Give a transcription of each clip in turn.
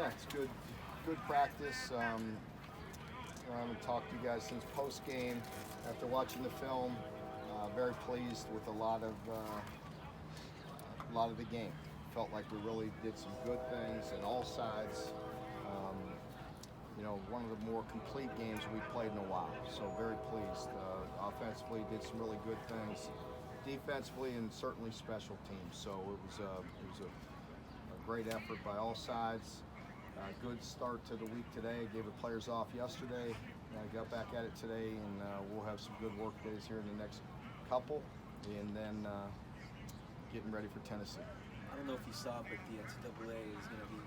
Yeah, it's good. Good practice. I haven't talked to you guys since post game. After watching the film, very pleased with a lot of the game. Felt like we really did some good things in all sides. Um, one of the more complete games we played in a while. So very pleased. Offensively, did some really good things. Defensively, and certainly special teams. So it was a great effort by all sides. Good start to the week today. Gave the players off yesterday. Got back at it today, and we'll have some good work days here in the next couple, and then getting ready for Tennessee. I don't know if you saw, but the NCAA is going to be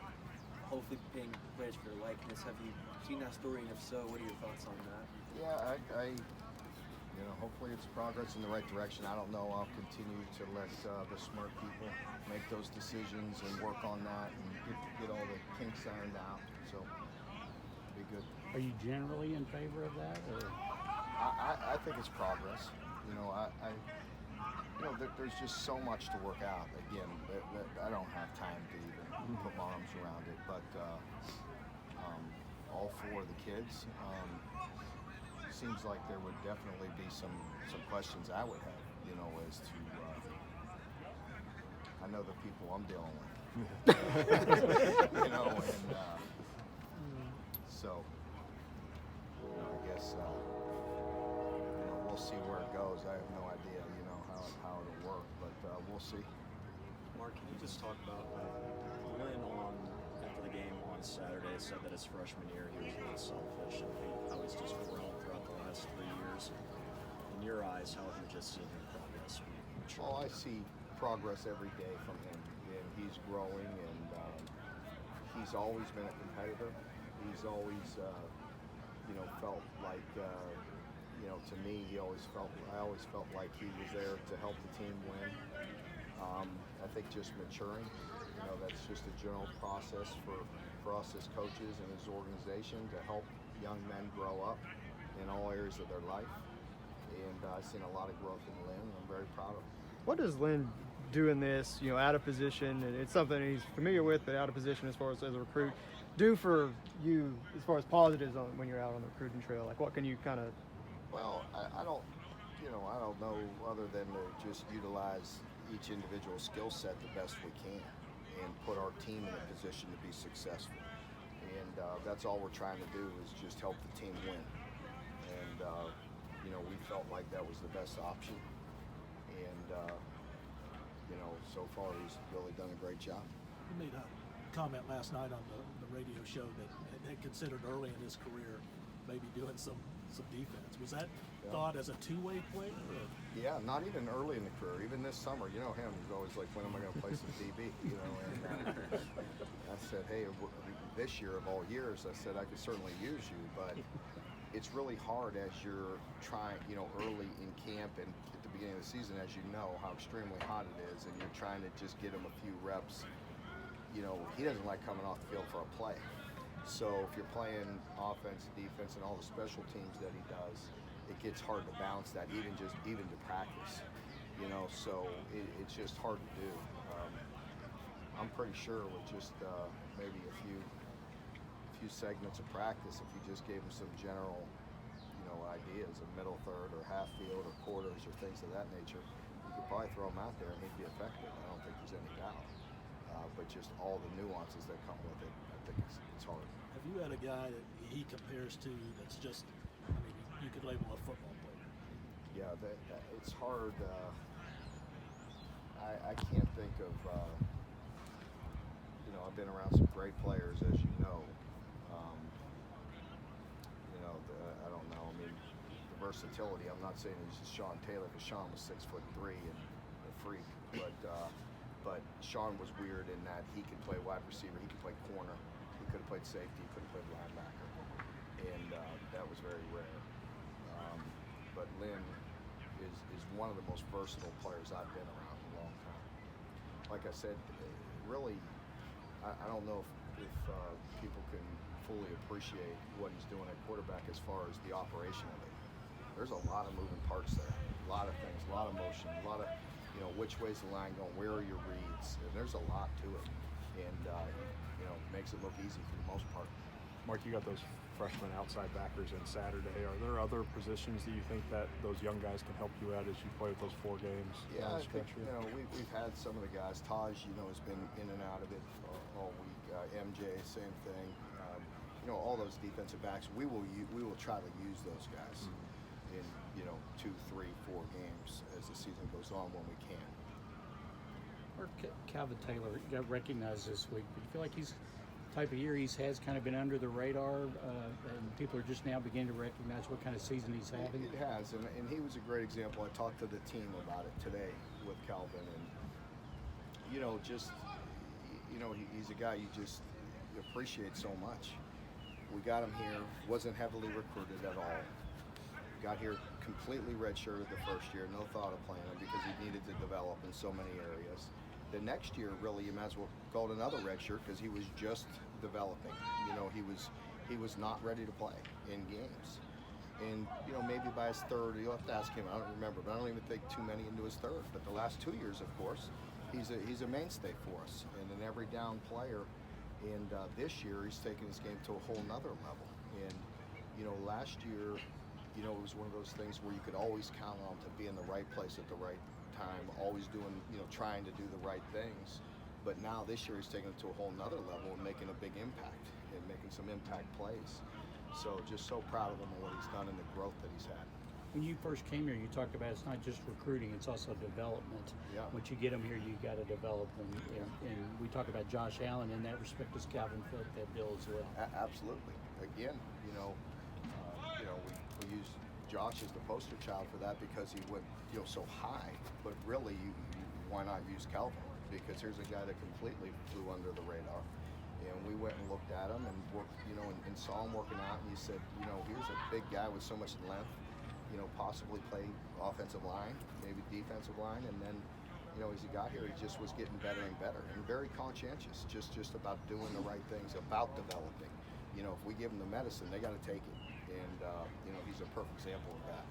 hopefully paying players for their likeness. Have you seen that story, and if so, what are your thoughts on that? Yeah, I hopefully it's progress in the right direction. I don't know. I'll continue to let the smart people make those decisions and work on that and get all the kinks ironed out. So, be good. Are you generally in favor of that, or? I think it's progress. There's just so much to work out. Again, I don't have time to even put my arms around it. But all four of the kids. Seems like there would definitely be some questions I would have, as to I know the people I'm dealing with, and so I guess we'll see where it goes. I have no idea, how it'll work, but we'll see. Mark, can you just talk about Lynn after the game on Saturday said that his freshman year he was really selfish and how he's just grown throughout the last 3 years. In your eyes, how have you just seen him progress? Well, I see progress every day from him, and he's growing, and he's always been a competitor. He's always, felt like, to me, I always felt like he was there to help the team win. I think just maturing, that's just a general process for us as coaches and as organization to help young men grow up in all areas of their life. And I've seen a lot of growth in Lynn, and I'm very proud of him. What does Lynn do in this, out of position, and it's something he's familiar with, but out of position as far as a recruit, do for you as far as positives when you're out on the recruiting trail? Like, what can you kind of? Well, I don't know other than to just utilize each individual skill set the best we can and put our team in a position to be successful. And that's all we're trying to do is just help the team win. And, we felt like that was the best option. And, so far he's really done a great job. He made a comment last night on the radio show that had considered early in his career maybe doing some defense. Was that thought as a two-way player? Or? Yeah, not even early in the career. Even this summer, him, he's always like, when am I going to play some DB? And I said, hey, this year of all years, I said, I could certainly use you, but it's really hard as you're trying, early in camp and at the beginning of the season, as you know how extremely hot it is, and you're trying to just get him a few reps. He doesn't like coming off the field for a play. So if you're playing offense, defense, and all the special teams that he does, it gets hard to balance that, even to practice. So it's just hard to do. I'm pretty sure with just maybe a few segments of practice, if you just gave him some general, ideas of middle third or half field or quarters or things of that nature, you could probably throw him out there and he'd be effective. I don't think there's any doubt. But just all the nuances that come with it, I think it's hard. Have you had a guy that he compares to that's just, you could label a football player? Yeah, it's hard. I can't think of, I've been around some great players, as you know. I don't know. The versatility, I'm not saying he's just Sean Taylor, because Sean was 6'3" and a freak, but Sean was weird in that he could play wide receiver, he could play corner, he could have played safety, he could have played linebacker, and that was very rare. But Lynn is one of the most versatile players I've been around in a long time. Like I said, really, I don't know if people can fully appreciate what he's doing at quarterback as far as the operation of it. There's a lot of moving parts there, a lot of things, a lot of motion, a lot of, which way's the line going, where are your reads, and there's a lot to it. And, makes it look easy for the most part. Mark, you got those freshman outside backers in Saturday. Are there other positions that you think that those young guys can help you out as you play with those 4 games? Yeah, down I the think, stretch here? we've had some of the guys. Taj, has been in and out of it all week. MJ, same thing. All those defensive backs. We will try to use those guys in 2, 3, 4 games as the season goes on when we can. Or Calvin Taylor got recognized this week. Do you feel like he's the type of year has kind of been under the radar, and people are just now beginning to recognize what kind of season he's having? It has, and he was a great example. I talked to the team about it today with Calvin, and he's a guy you just appreciate so much. We got him here, wasn't heavily recruited at all. Got here completely redshirted the first year, no thought of playing him because he needed to develop in so many areas. The next year, really, you might as well call it another redshirt because he was just developing. He was not ready to play in games. And maybe by his third, you'll have to ask him. I don't remember, but I don't even think too many into his third. But the last 2 years, of course, he's a mainstay for us and an every down player. And this year, he's taken his game to a whole nother level. And last year, it was one of those things where you could always count on to be in the right place at the right time, always doing, trying to do the right things. But now this year, he's taken it to a whole nother level and making a big impact and making some impact plays. So just so proud of him and what he's done and the growth that he's had. When you first came here, you talked about it's not just recruiting, it's also development. Yeah. Once you get them here, you got to develop them. And we talk about Josh Allen in that respect. Does Calvin fit that bill as well? Absolutely. Again, we use Josh as the poster child for that because he went so high. But really, why not use Calvin? Because here's a guy that completely flew under the radar. And we went and looked at him and worked, and saw him working out. And you said, here's a big guy with so much length. Possibly play offensive line, maybe defensive line, and then, as he got here, he just was getting better and better, and very conscientious, just about doing the right things, about developing. If we give him the medicine, they got to take it, and he's a perfect example of that.